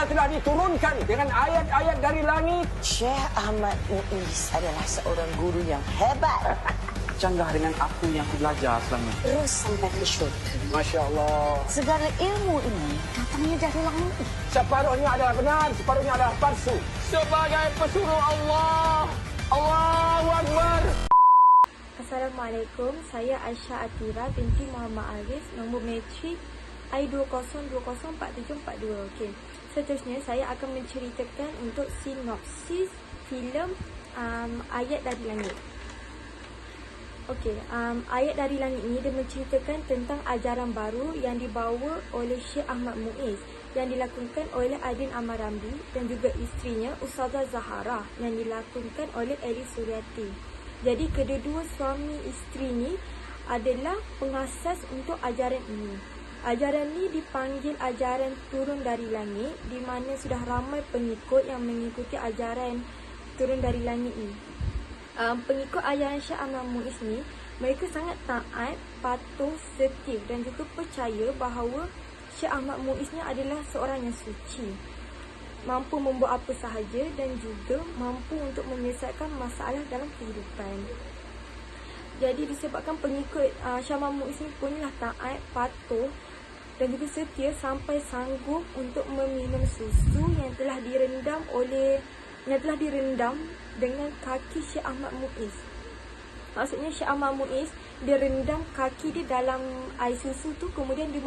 yang telah diturunkan dengan ayat-ayat dari langit. Syekh Ahmad Muiz adalah seorang guru yang hebat. Canggah dengan apa yang aku belajar selama ini. Terus sampai ke syurga. Masya Allah. Segala ilmu ini datangnya dari langit. Separuhnya adalah benar, separuhnya adalah palsu. Sebagai pesuruh Allah. Allahu Akbar. Assalamualaikum, saya Aisyah Atira binti Muhammad Arif, nombor matrik I20204742. Okey. Seterusnya saya akan menceritakan untuk sinopsis filem Ayat dari Langit. Okey, Ayat dari Langit ini dia menceritakan tentang ajaran baru yang dibawa oleh Syekh Ahmad Muiz yang dilakukan oleh Adin Ahmad Ramli dan juga isterinya Ustazah Zahara yang dilakukan oleh Elis Suryati. Jadi kedua-dua suami isteri ni adalah pengasas untuk ajaran ini. Ajaran ni dipanggil ajaran turun dari langit, di mana sudah ramai pengikut yang mengikuti ajaran turun dari langit ini. Pengikut ajaran Syekh Ahmad Muiz ni, mereka sangat taat, patuh, setia dan juga percaya bahawa Syekh Ahmad Muiz ni adalah seorang yang suci, mampu membuat apa sahaja dan juga mampu untuk menyelesaikan masalah dalam kehidupan. Jadi disebabkan pengikut Syekh Ahmad Muiz ni punyalah taat, patuh dan juga setia sampai sanggup untuk meminum susu yang telah direndam dengan kaki Syekh Ahmad Muiz. Maksudnya Syekh Ahmad Muiz dia rendam kaki dia dalam air susu tu, kemudian dia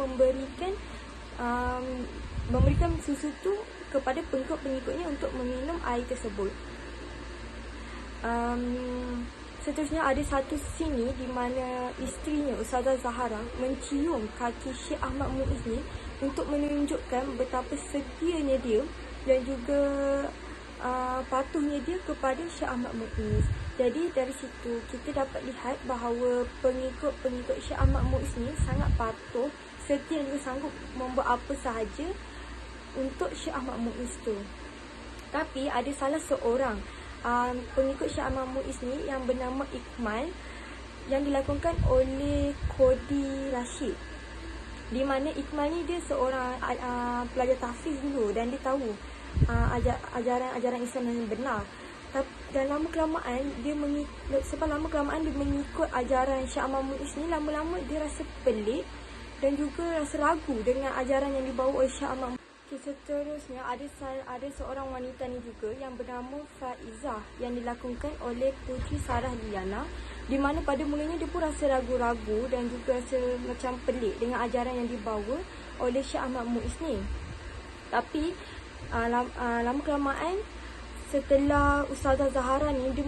memberikan susu tu kepada pengikut-pengikutnya untuk meminum air tersebut. Seterusnya ada satu sini di mana isterinya Ustazah Zahara mencium kaki Syekh Ahmad Muiz ni untuk menunjukkan betapa setianya dia dan juga patuhnya dia kepada Syekh Ahmad Muiz. Jadi dari situ kita dapat lihat bahawa pengikut-pengikut Syekh Ahmad Muiz ni sangat patuh, setia dan juga sanggup membuat apa sahaja untuk Syekh Ahmad Muiz tu. Tapi ada salah seorang pengikut Syekh Ahmad Muiz ni yang bernama Ikmal yang dilakukan oleh Kodi Rashid. Di mana Ikmal ni dia seorang pelajar tahfiz dulu dan dia tahu ajaran Islam yang benar. Dan lama-kelamaan dia mengikut ajaran Syekh Ahmad Muiz ni, lama-lama dia rasa pelik dan juga rasa ragu dengan ajaran yang dibawa oleh Syekh Ahmad Muiz. Seterusnya ada seorang wanita ni juga yang bernama Faizah yang dilakukan oleh Puteri Sarah Liana, di mana pada mulanya dia pun rasa ragu-ragu dan juga rasa macam pelik dengan ajaran yang dibawa oleh Syekh Ahmad Muiz ni. Tapi lama-kelamaan setelah Ustazah Zahara ni dia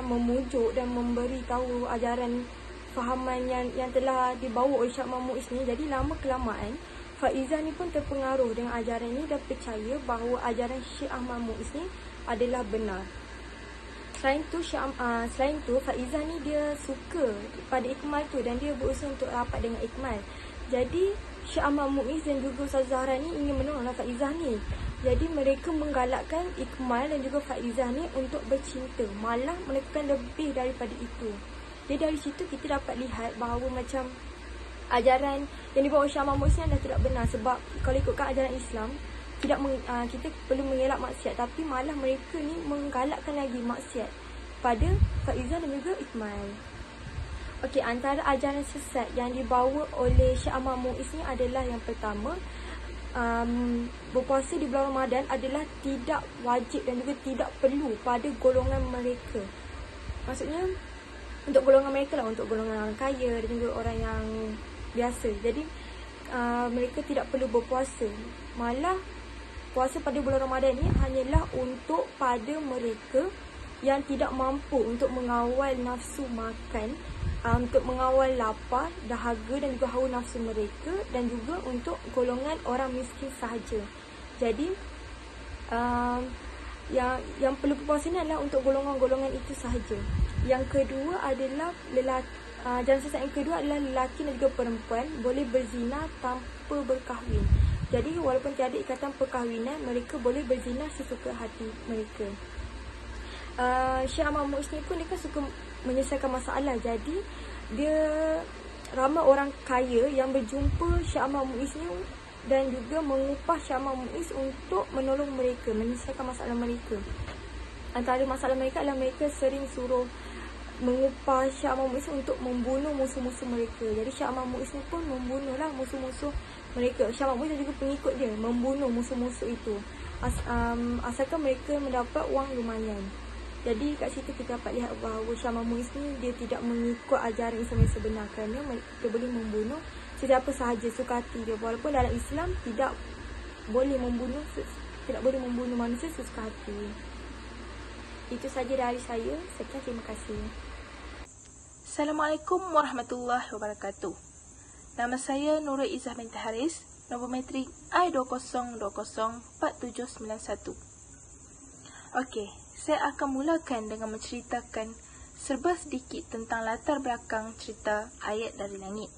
memujuk dan memberi tahu ajaran fahaman yang telah dibawa oleh Syekh Ahmad Muiz ni, jadi lama-kelamaan Faizah ni pun terpengaruh dengan ajaran ni dan percaya bahawa ajaran Syekh Ahmad Muiz ni adalah benar. Selain tu Faizah ni dia suka pada Ikmal tu dan dia berusaha untuk rapat dengan Ikmal. Jadi Syekh Ahmad Muiz dan juga Ustazah Zahra ni ingin menolong Faizah ni. Jadi mereka menggalakkan Ikmal dan juga Faizah ni untuk bercinta, malah melakukan lebih daripada itu. Jadi dari situ kita dapat lihat bahawa macam ajaran yang dibawa Syekh Ahmad Muiz ni adalah tidak benar, sebab kalau ikutkan ajaran Islam kita perlu mengelak maksiat, tapi malah mereka ni menggalakkan lagi maksiat pada Faizah dan juga Ikmal. Okey, antara ajaran sesat yang dibawa oleh Syekh Ahmad Muiz ni adalah yang pertama, berpuasa di bulan Ramadan adalah tidak wajib dan juga tidak perlu pada golongan mereka. Maksudnya untuk golongan mereka lah, untuk golongan orang kaya dan juga orang yang biasa. Jadi mereka tidak perlu berpuasa. Malah puasa pada bulan Ramadan ni hanyalah untuk pada mereka yang tidak mampu untuk mengawal nafsu makan, untuk mengawal lapar, dahaga dan juga hawa nafsu mereka, dan juga untuk golongan orang miskin sahaja. Jadi yang perlu berpuasa ni adalah untuk golongan-golongan itu sahaja. Yang kedua adalah jalan sesat yang kedua adalah lelaki dan juga perempuan boleh berzina tanpa berkahwin. Jadi walaupun tiada ikatan perkahwinan, mereka boleh berzina sesuka hati mereka. Syekh Ahmad Muiz ni pun dia kan suka menyelesaikan masalah. Jadi dia ramai orang kaya yang berjumpa Syekh Ahmad Muiz ni dan juga mengupah Syamah Muiz untuk menolong mereka, menyelesaikan masalah mereka. Antara masalah mereka adalah mereka sering suruh mengupah Syamah Muiz untuk membunuh musuh-musuh mereka. Jadi Syamah Muiz ni pun membunuhlah musuh-musuh mereka. Syamah Muiz dan juga pengikut dia membunuh musuh-musuh itu. Asalkan mereka mendapat wang lumayan. Jadi kat situ kita dapat lihat bahawa Syamah Muiz ni dia tidak mengikut ajaran Islam yang sebenar, kerana dia boleh membunuh sesiapa sahaja suka hati dia. Walaupun dalam Islam tidak boleh membunuh manusia sesuka hati. Itu saja dari saya. Sekian, terima kasih. Assalamualaikum warahmatullahi wabarakatuh. Nama saya Nurul Izzah binti Haris, nombor matrik I20204791. Okey, saya akan mulakan dengan menceritakan serba sedikit tentang latar belakang cerita Ayat dari Langit.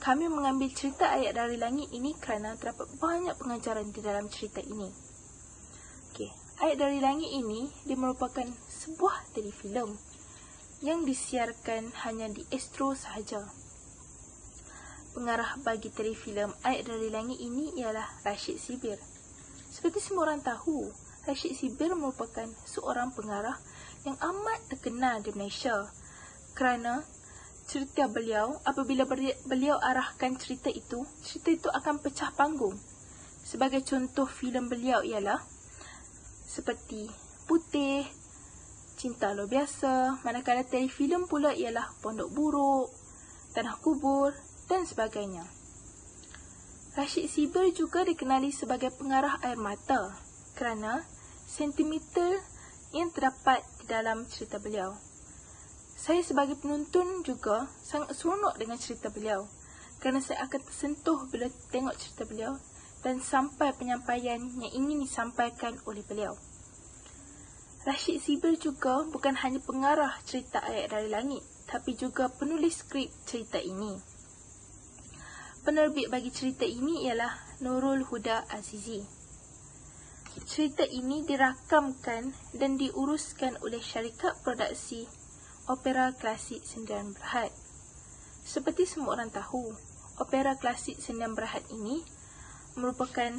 Kami mengambil cerita Ayat dari Langit ini kerana terdapat banyak pengajaran di dalam cerita ini. Okey, Ayat dari Langit ini dia merupakan sebuah telefilm yang disiarkan hanya di Astro sahaja. Pengarah bagi telefilm Ayat dari Langit ini ialah Rashid Sibir. Seperti semua orang tahu, Rashid Sibir merupakan seorang pengarah yang amat terkenal di Malaysia kerana cerita beliau, apabila beliau arahkan cerita itu akan pecah panggung. Sebagai contoh filem beliau ialah seperti Putih, Cinta Luar Biasa, manakala telefilm pula ialah Pondok Buruk, Tanah Kubur dan sebagainya. Rashid Sibir juga dikenali sebagai pengarah air mata kerana sentimental yang terdapat di dalam cerita beliau. Saya sebagai penonton juga sangat seronok dengan cerita beliau kerana saya akan tersentuh bila tengok cerita beliau dan sampai penyampaian yang ingin disampaikan oleh beliau. Rashid Sibir juga bukan hanya pengarah cerita Ayat dari Langit, tapi juga penulis skrip cerita ini. Penerbit bagi cerita ini ialah Nurul Huda Azizi. Cerita ini dirakamkan dan diuruskan oleh syarikat produksi Opera Klasik Sendirian Berhad. Seperti semua orang tahu, Opera Klasik Sendirian Berhad ini merupakan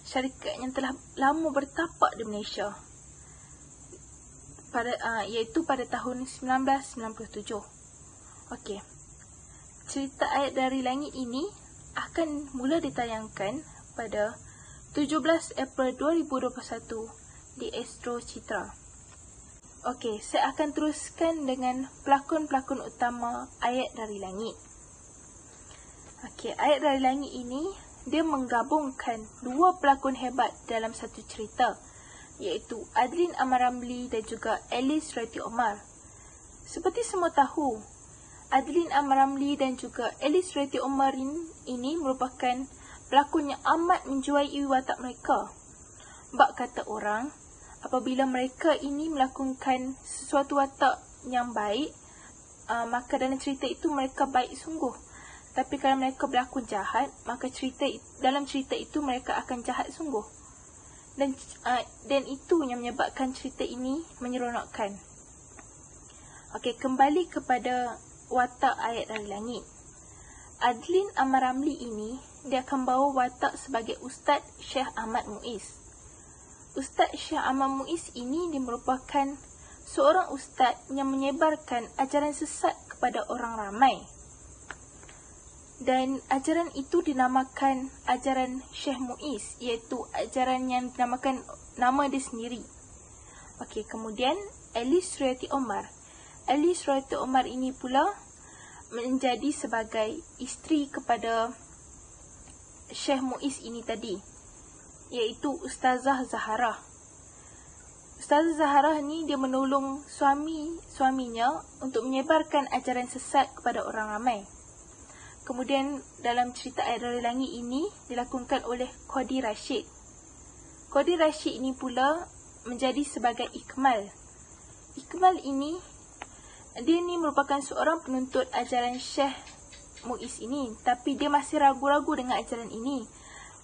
syarikat yang telah lama bertapak di Malaysia, iaitu pada tahun 1997. Okey. Cerita Ayat dari Langit ini akan mula ditayangkan pada 17 April 2021 di Astro Citra. Okey, saya akan teruskan dengan pelakon-pelakon utama Ayat dari Langit. Okey, Ayat dari Langit ini dia menggabungkan dua pelakon hebat dalam satu cerita, iaitu Adlin Amar Ramli dan juga Alice Reti Omar. Seperti semua tahu, Adlin Amar Ramli dan juga Alice Reti Omar ini merupakan pelakon yang amat menjiwai watak mereka. Bak kata orang, apabila mereka ini melakukan sesuatu watak yang baik, maka dalam cerita itu mereka baik sungguh. Tapi kalau mereka berlakon jahat, maka dalam cerita itu mereka akan jahat sungguh. Dan itu yang menyebabkan cerita ini menyeronokkan. Okey, kembali kepada watak Ayat dari Langit. Adlin Amar Ramli ini dia akan bawa watak sebagai Ustaz Syekh Ahmad Muiz. Ustaz Syekh Ahmad Muiz ini dia merupakan seorang ustaz yang menyebarkan ajaran sesat kepada orang ramai. Dan ajaran itu dinamakan ajaran Syekh Muiz, iaitu ajaran yang dinamakan nama dia sendiri. Okey, kemudian Alice Reti Omar. Alice Reti Omar ini pula menjadi sebagai isteri kepada Syekh Muiz ini tadi, iaitu Ustazah Zaharah. Ustazah Zaharah ni dia menolong suaminya untuk menyebarkan ajaran sesat kepada orang ramai. Kemudian dalam cerita Ayat dari Langit ini dilakonkan oleh Qadi Rashid. Qadi Rashid ini pula menjadi sebagai Ikmal. Ikmal ini dia ni merupakan seorang penuntut ajaran Syekh Muiz ini, tapi dia masih ragu-ragu dengan ajaran ini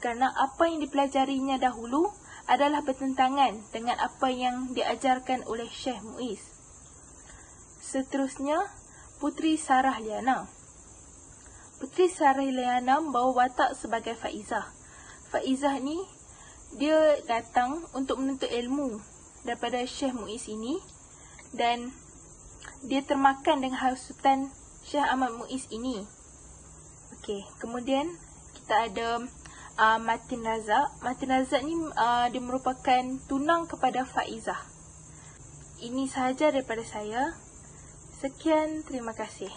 kerana apa yang dipelajarinya dahulu adalah bertentangan dengan apa yang diajarkan oleh Syekh Muiz. Seterusnya, Puteri Sarah Liana. Puteri Sarah bawa watak sebagai Faizah. Faizah ni dia datang untuk menuntut ilmu daripada Syekh Muiz ini, dan dia termakan dengan hasutan Syekh Ahmad Muiz ini. Okey, kemudian kita ada Matin Razak. Matin Razak ni dia merupakan tunang kepada Faizah. Ini sahaja daripada saya. Sekian, terima kasih.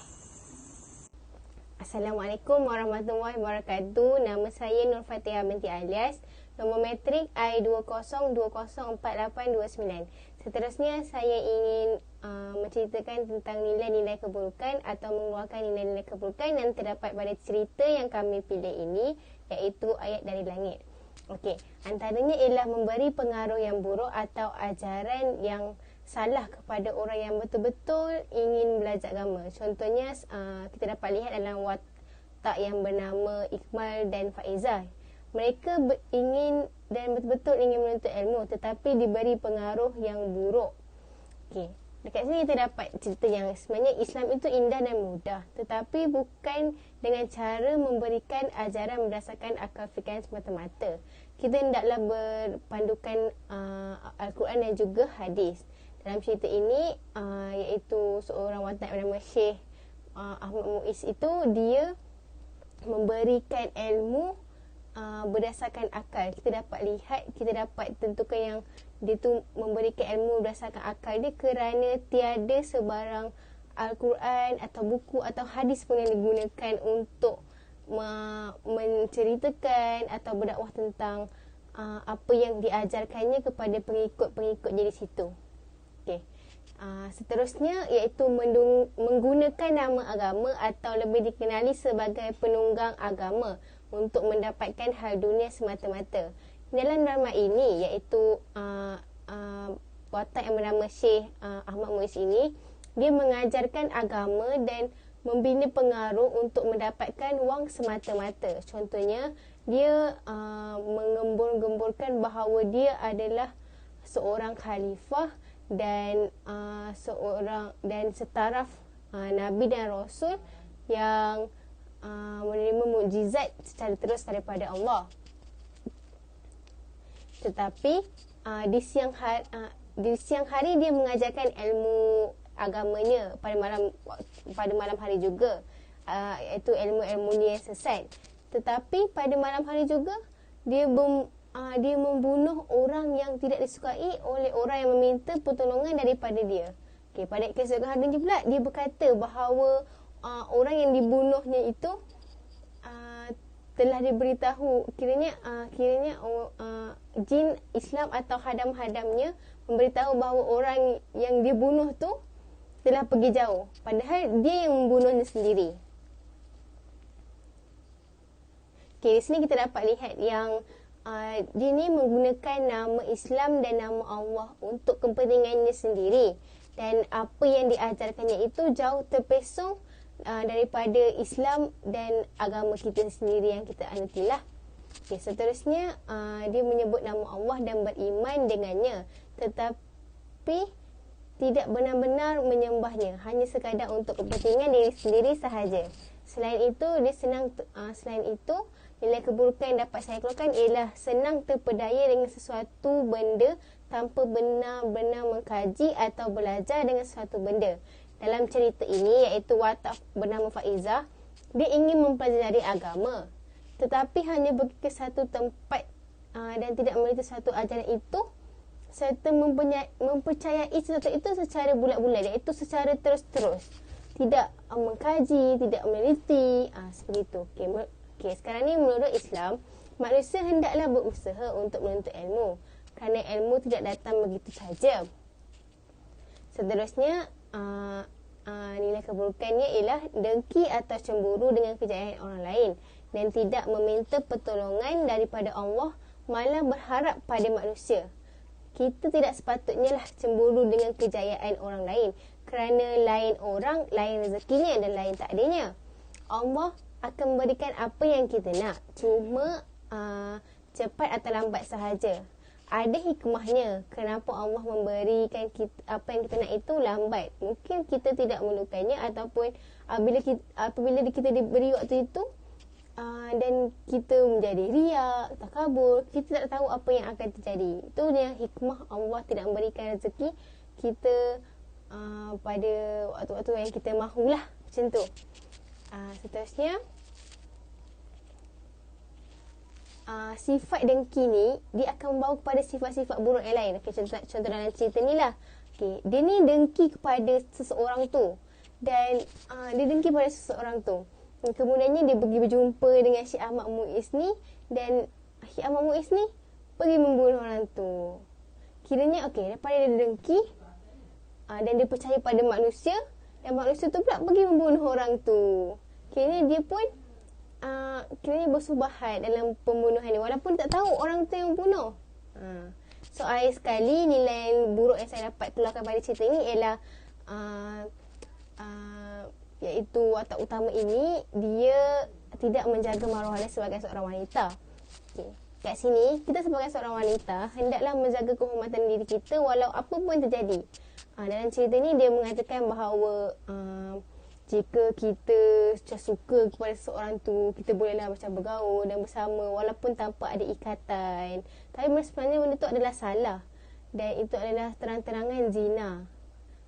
Assalamualaikum warahmatullahi wabarakatuh. Nama saya Nur Fatihah binti Alias. Nombor matrik I20204829. Seterusnya saya ingin menceritakan tentang nilai-nilai keburukan atau mengeluarkan nilai-nilai keburukan yang terdapat pada cerita yang kami pilih ini, iaitu ayat dari langit. Okey, antaranya ialah memberi pengaruh yang buruk atau ajaran yang salah kepada orang yang betul-betul ingin belajar agama. Contohnya kita dapat lihat dalam watak yang bernama Iqmal dan Faizah. Mereka ingin dan betul-betul ingin menuntut ilmu, tetapi diberi pengaruh yang buruk. Okey, dekat sini kita dapat cerita yang sebenarnya Islam itu indah dan mudah, tetapi bukan dengan cara memberikan ajaran berdasarkan akal fikiran semata-mata. Kita hendaklah berpandukan Al-Quran dan juga hadis. Dalam cerita ini, iaitu seorang watak bernama Syekh Ahmad Muiz itu, dia memberikan ilmu berdasarkan akal. Kita dapat lihat, kita dapat tentukan yang dia tu memberikan ilmu berdasarkan akal dia kerana tiada sebarang Al-Quran atau buku atau hadis pun yang digunakan untuk menceritakan atau berdakwah tentang apa yang diajarkannya kepada pengikut-pengikut di situ. Okay. Seterusnya iaitu menggunakan nama agama atau lebih dikenali sebagai penunggang agama untuk mendapatkan hal dunia semata-mata. Dalam drama ini iaitu watak yang bernama Syekh Ahmad Muiz ini, dia mengajarkan agama dan membina pengaruh untuk mendapatkan wang semata-mata. Contohnya, dia menggembur-gemburkan bahawa dia adalah seorang khalifah dan setaraf Nabi dan Rasul yang menerima mukjizat secara terus daripada Allah. Tetapi di siang hari dia mengajarkan ilmu agamanya pada malam hari juga, iaitu ilmu-ilmu yang sesat. Tetapi pada malam hari juga dia membunuh orang yang tidak disukai oleh orang yang meminta pertolongan daripada dia. Okey, pada keesokan harinya pula dia berkata bahawa orang yang dibunuhnya itu telah diberitahu, kiranya jin Islam atau hadam-hadamnya memberitahu bahawa orang yang dibunuh tu telah pergi jauh, padahal dia yang membunuhnya sendiri. Okey, di sini kita dapat lihat yang dia ni menggunakan nama Islam dan nama Allah untuk kepentingannya sendiri, dan apa yang diajarkannya itu jauh terpesong daripada Islam dan agama kita sendiri yang kita anutilah. Okay, seterusnya dia menyebut nama Allah dan beriman dengannya, tetapi tidak benar-benar menyembahnya, hanya sekadar untuk kepentingan diri sendiri sahaja. Selain itu, nilai keburukan yang dapat saya keluarkan ialah senang terpedaya dengan sesuatu benda tanpa benar-benar mengkaji atau belajar dengan sesuatu benda. Dalam cerita ini, iaitu watak bernama Faizah, dia ingin mempelajari agama, tetapi hanya pergi ke satu tempat dan tidak meneliti satu ajaran itu, serta mempercayai sesuatu itu secara bulat-bulat, iaitu secara terus-terus, tidak mengkaji, tidak meneliti, seperti itu. Okey, sekarang ni menurut Islam, manusia hendaklah berusaha untuk menuntut ilmu, kerana ilmu tidak datang begitu saja. Seterusnya, nilai keburukannya ialah dengki atau cemburu dengan kejayaan orang lain dan tidak meminta pertolongan daripada Allah, malah berharap pada manusia. Kita tidak sepatutnya lah cemburu dengan kejayaan orang lain, kerana lain orang, lain rezekinya dan lain takdirnya. Allah akan memberikan apa yang kita nak, cuma cepat atau lambat sahaja. ada hikmahnya kenapa Allah memberikan kita, apa yang kita nak itu lambat. Mungkin kita tidak memerlukannya, ataupun apabila kita diberi waktu itu dan kita menjadi riak, takabur, kita tak tahu apa yang akan terjadi. Itu yang hikmah Allah tidak memberikan rezeki kita pada waktu-waktu yang kita mahulah, macam tu. Seterusnya, sifat dengki ni dia akan membawa kepada sifat-sifat buruk yang lain. Okay, contoh dalam cerita ni lah. Okay, dia ni dengki kepada seseorang tu, dan dia dengki pada seseorang tu. Kemudiannya dia pergi berjumpa dengan Syekh Ahmad Muiz ni, dan Syekh Ahmad Muiz ni pergi membunuh orang tu. Kiranya daripada dia dengki dan dia percaya pada manusia, dan manusia tu pula pergi membunuh orang tu. Kiranya dia pun kiranya bersubahat dalam pembunuhan ni, walaupun tak tahu orang tu yang bunuh. So akhir sekali, nilai buruk yang saya dapat keluarkan pada cerita ni ialah iaitu watak utama ini, dia tidak menjaga maruah dia sebagai seorang wanita. Kat sini, kita sebagai seorang wanita hendaklah menjaga kehormatan diri kita walau apa pun terjadi. Dalam cerita ni dia mengatakan bahawa jika kita suka kepada seseorang tu, kita bolehlah macam bergaul dan bersama walaupun tanpa ada ikatan. Tapi sebenarnya benda tu adalah salah, dan itu adalah terang-terangan zina.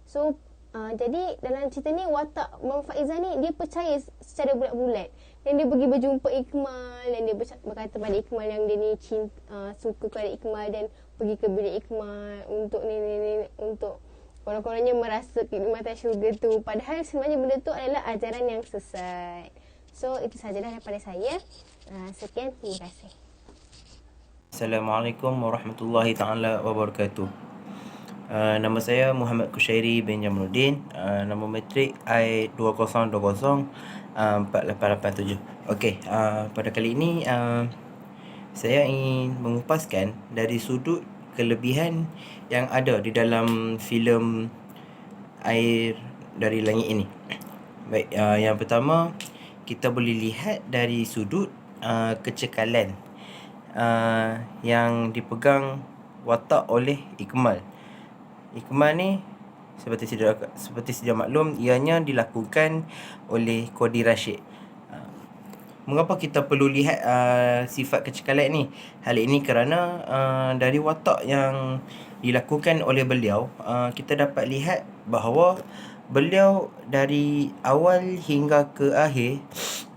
So jadi dalam cerita ni, watak Mama Faizah ni dia percaya secara bulat-bulat, dan dia pergi berjumpa Ikmal, dan dia berkata pada Ikmal yang dia ni suka kepada Ikmal, dan pergi ke bilik Ikmal untuk untuk korang-korangnya merasa kenikmatan syurga tu, padahal sebenarnya benda tu adalah ajaran yang sesat. So itu sahajalah daripada saya. Sekian, terima kasih. Assalamualaikum warahmatullahi taala wabarakatuh. Nama saya Muhammad Kushairi bin Jamaluddin. Nombor matrik I20204887. Okey, pada kali ini saya ingin mengupaskan dari sudut kelebihan yang ada di dalam filem Air dari Langit ini. Baik, yang pertama kita boleh lihat dari sudut kecekalan yang dipegang watak oleh Ikmal. Ikmal ni seperti sedia maklum, ianya dilakukan oleh Qadi Rashid. Mengapa kita perlu lihat sifat kecekalan ni? Hal ini kerana dari watak yang dilakukan oleh beliau, kita dapat lihat bahawa beliau dari awal hingga ke akhir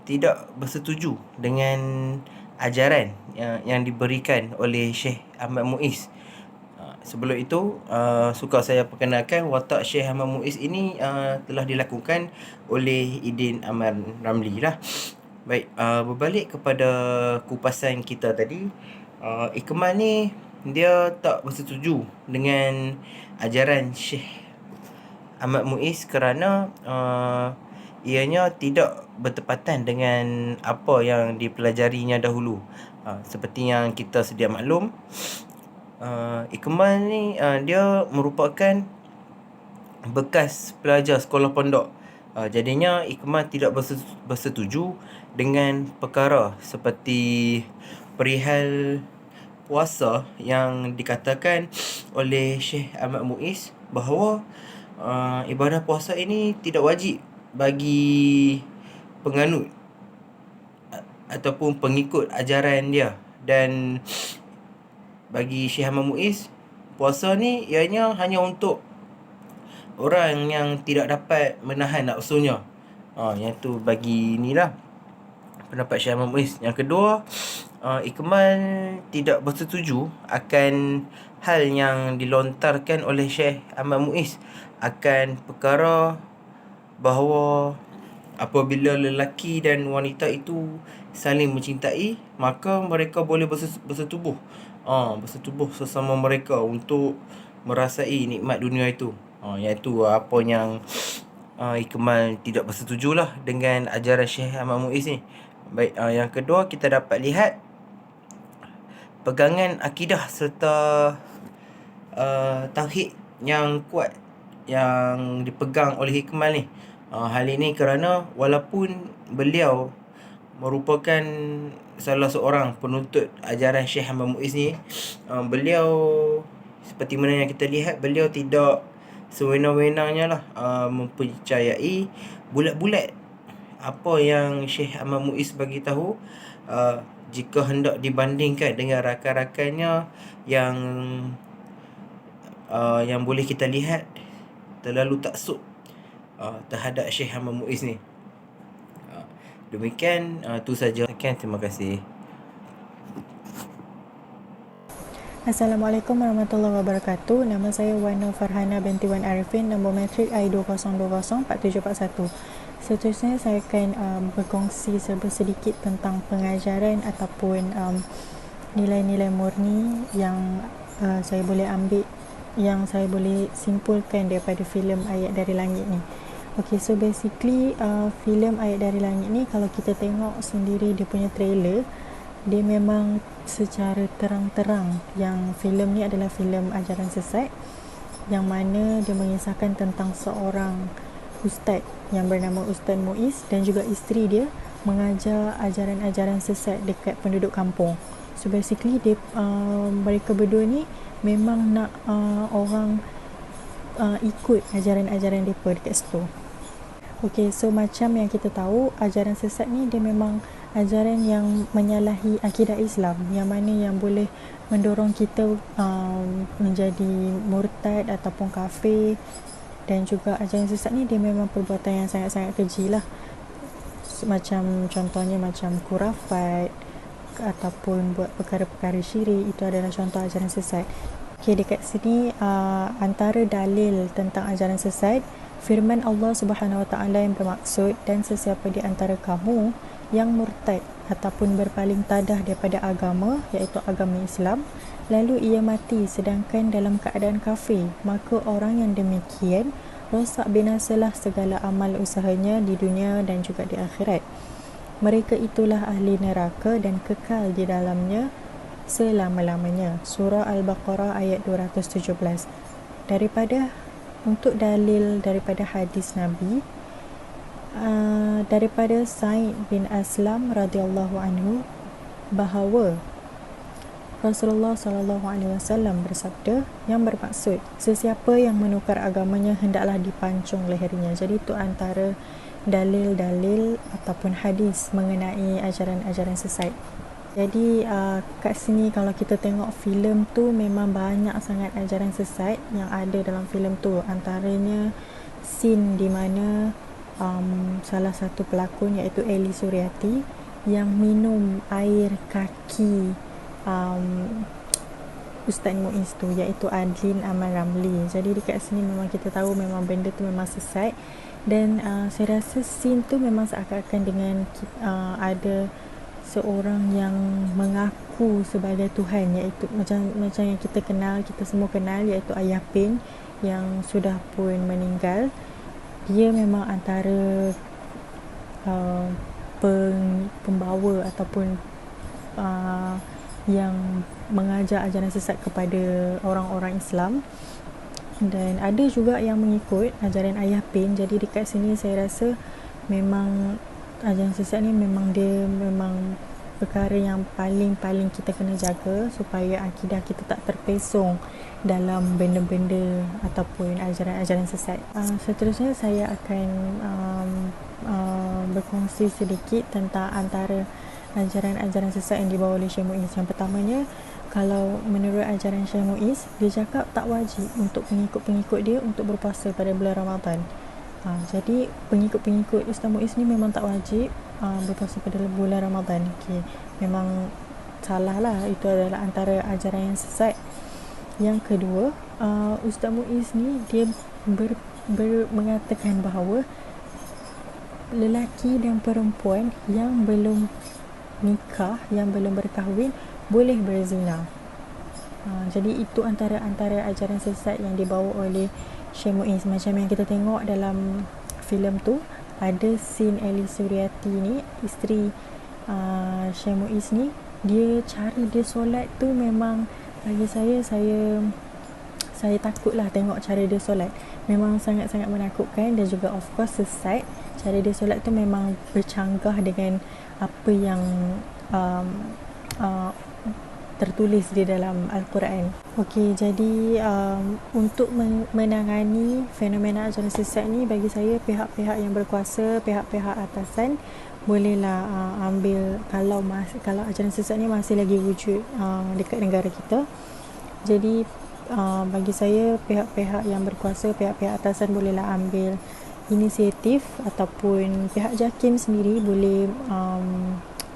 tidak bersetuju dengan ajaran yang diberikan oleh Syekh Ahmad Muiz. Sebelum itu, suka saya perkenalkan watak Syekh Ahmad Muiz ini telah dilakukan oleh Idin Amar Ramli lah. Baik, berbalik kepada kupasan kita tadi, Ikmal ni dia tak bersetuju dengan ajaran Syekh Ahmad Muiz kerana ianya tidak bertepatan dengan apa yang dipelajarinya dahulu. Seperti yang kita sedia maklum, Ikmal ni dia merupakan bekas pelajar sekolah pondok. Jadinya Ikmal tidak bersetuju dengan perkara seperti perihal puasa yang dikatakan oleh Syekh Ahmad Muiz bahawa ibadah puasa ini tidak wajib bagi penganut ataupun pengikut ajaran dia. Dan bagi Syekh Ahmad Muiz, puasa ni ianya hanya untuk orang yang tidak dapat menahan nafsunya. Yang tu bagi ni lah pendapat Syekh Ahmad Muiz. Yang kedua, Ikmal tidak bersetuju akan hal yang dilontarkan oleh Syekh Ahmad Muiz akan perkara bahawa apabila lelaki dan wanita itu saling mencintai, maka mereka boleh bersetubuh sesama mereka untuk merasai nikmat dunia itu. Iaitu apa yang Ikmal tidak bersetujulah dengan ajaran Syekh Ahmad Muiz ni. Baik, yang kedua kita dapat lihat pegangan akidah serta tauhid yang kuat yang dipegang oleh Ikmal ni. Hal ini kerana walaupun beliau merupakan salah seorang penuntut ajaran Syekh Ahmad Muiz ni, beliau seperti mana yang kita lihat, beliau tidak sewenang-wenangnya lah mempercayai bulat-bulat apa yang Syekh Ahmad Muiz bagi tahu. Jika hendak dibandingkan dengan rakan-rakannya yang boleh kita lihat terlalu taksub terhadap Syekh Ahmad Muiz ni. Demikian, tu saja. Sekian, terima kasih. Assalamualaikum warahmatullahi wabarakatuh. Nama saya Wana Farhana binti Wan Arifin, nombor matrik I20204741. Seterusnya saya akan berkongsi sedikit tentang pengajaran ataupun nilai-nilai murni yang saya boleh ambil, yang saya boleh simpulkan daripada filem Ayat Dari Langit ni. Okay, so basically filem Ayat Dari Langit ni, kalau kita tengok sendiri dia punya trailer, dia memang secara terang-terang yang filem ni adalah filem ajaran sesat, yang mana dia mengisahkan tentang seorang ustaz yang bernama Ustaz Muiz dan juga isteri dia mengajar ajaran-ajaran sesat dekat penduduk kampung. So basically dia, mereka berdua ni memang nak orang ikut ajaran-ajaran mereka dekat situ. Okay, so macam yang kita tahu, ajaran sesat ni dia memang ajaran yang menyalahi akidah Islam, yang mana yang boleh mendorong kita menjadi murtad ataupun kafir. Dan juga ajaran sesat ni dia memang perbuatan yang sangat-sangat keji lah. Macam contohnya macam khurafat ataupun buat perkara-perkara syirik, itu adalah contoh ajaran sesat. Okay, dekat sini antara dalil tentang ajaran sesat, firman Allah Subhanahu Wa Taala yang bermaksud, dan sesiapa di antara kamu yang murtad ataupun berpaling tadah daripada agama, iaitu agama Islam, lalu ia mati sedangkan dalam keadaan kafir, maka orang yang demikian rosak binasalah segala amal usahanya di dunia dan juga di akhirat. Mereka itulah ahli neraka dan kekal di dalamnya selama-lamanya. Surah Al-Baqarah ayat 217. Untuk dalil daripada hadis Nabi, daripada Sa'id bin Aslam radhiyallahu anhu, bahawa Rasulullah SAW bersabda, yang bermaksud sesiapa yang menukar agamanya hendaklah dipancung lehernya. Jadi itu antara dalil-dalil ataupun hadis mengenai ajaran-ajaran sesat. Jadi kat sini kalau kita tengok filem tu, memang banyak sangat ajaran sesat yang ada dalam filem tu. Antaranya scene di mana salah satu pelakon iaitu Eli Suryati yang minum air kaki Ustaz Muiz tu, iaitu Adlin Aman Ramli. Jadi dekat sini memang kita tahu memang benda tu memang sesat. Dan saya rasa scene tu memang seakan-akan dengan ada seorang yang mengaku sebagai Tuhan, iaitu macam yang kita kenal, kita semua kenal, iaitu Ayah Pin yang sudah pun meninggal. Dia memang antara pembawa ataupun yang mengajar ajaran sesat kepada orang-orang Islam. Dan ada juga yang mengikut ajaran Ayah Pin. Jadi dekat sini saya rasa memang ajaran sesat ni memang dia memang perkara yang paling kita kena jaga supaya akidah kita tak terpesong dalam benda-benda ataupun ajaran-ajaran sesat. Seterusnya saya akan berkongsi sedikit tentang antara ajaran-ajaran sesat yang dibawa oleh Syekh Muiz. Yang pertamanya, kalau menurut ajaran Syekh Muiz, dia cakap tak wajib untuk pengikut-pengikut dia untuk berpuasa pada bulan Ramadan. Jadi pengikut-pengikut Ustaz Muiz ni memang tak wajib berpuasa pada bulan Ramadan. Okay, memang salah lah. Itu adalah antara ajaran yang sesat. Yang kedua, Ustaz Muiz ni dia mengatakan bahawa lelaki dan perempuan yang belum nikah, yang belum berkahwin, boleh berzina. Jadi itu antara ajaran sesat yang dibawa oleh Syekh Muiz. Macam yang kita tengok dalam filem tu, ada scene Eli Suryati ni, isteri Syekh Muiz ni, cara dia solat tu memang bagi saya takutlah tengok cara dia solat. Memang sangat-sangat menakutkan dan juga of course sesat. Cara dia solat tu memang bercanggah dengan apa yang tertulis di dalam Al-Quran. Okey, jadi untuk menangani fenomena ajaran sesat ni, bagi saya pihak-pihak yang berkuasa, pihak-pihak atasan bolehlah ambil kalau ajaran sesat ni masih lagi wujud dekat negara kita. Jadi bagi saya pihak-pihak yang berkuasa, pihak-pihak atasan bolehlah ambil inisiatif, ataupun pihak JAKIM sendiri boleh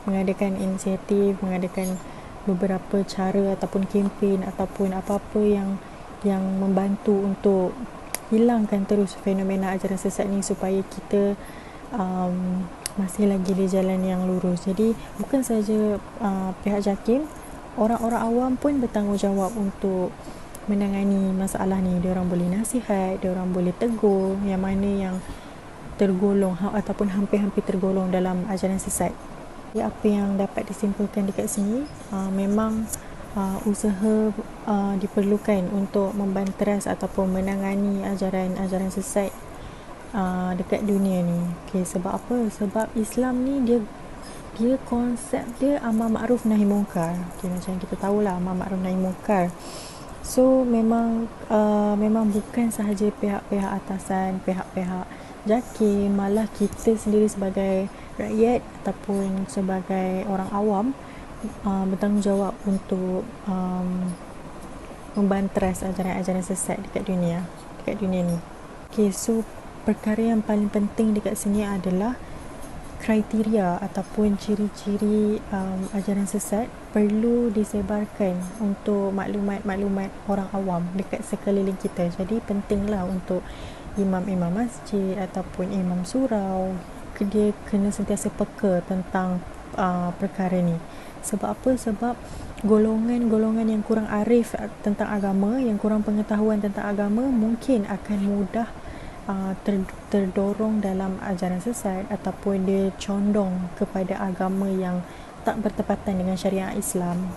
mengadakan inisiatif, mengadakan beberapa cara ataupun kempen ataupun apa-apa yang membantu untuk hilangkan terus fenomena ajaran sesat ni, supaya kita masih lagi di jalan yang lurus. Jadi bukan saja pihak JAKIM, orang-orang awam pun bertanggungjawab untuk menangani masalah ni. Diorang boleh nasihat, diorang boleh tegur yang mana yang tergolong ataupun hampir-hampir tergolong dalam ajaran sesat. Apa yang dapat disimpulkan dekat sini, memang usaha diperlukan untuk membanteras ataupun menangani ajaran sesat dekat dunia ni. Okay, sebab apa? Sebab Islam ni dia konsep dia amar makruf nahi munkar. Okay, macam kita tahulah amar makruf nahi munkar. So memang bukan sahaja pihak-pihak atasan, pihak-pihak JAKIM, malah kita sendiri sebagai rakyat ataupun sebagai orang awam bertanggungjawab untuk membanteras ajaran-ajaran sesat dekat dunia ni. Okay, so perkara yang paling penting dekat sini adalah kriteria ataupun ciri-ciri ajaran sesat perlu disebarkan untuk maklumat-maklumat orang awam dekat sekeliling kita. Jadi pentinglah untuk imam-imam masjid ataupun imam surau, dia kena sentiasa peka tentang perkara ni. Sebab apa? Sebab golongan-golongan yang kurang arif tentang agama, yang kurang pengetahuan tentang agama, mungkin akan mudah terdorong dalam ajaran sesat ataupun dia condong kepada agama yang tak bertepatan dengan syariat Islam.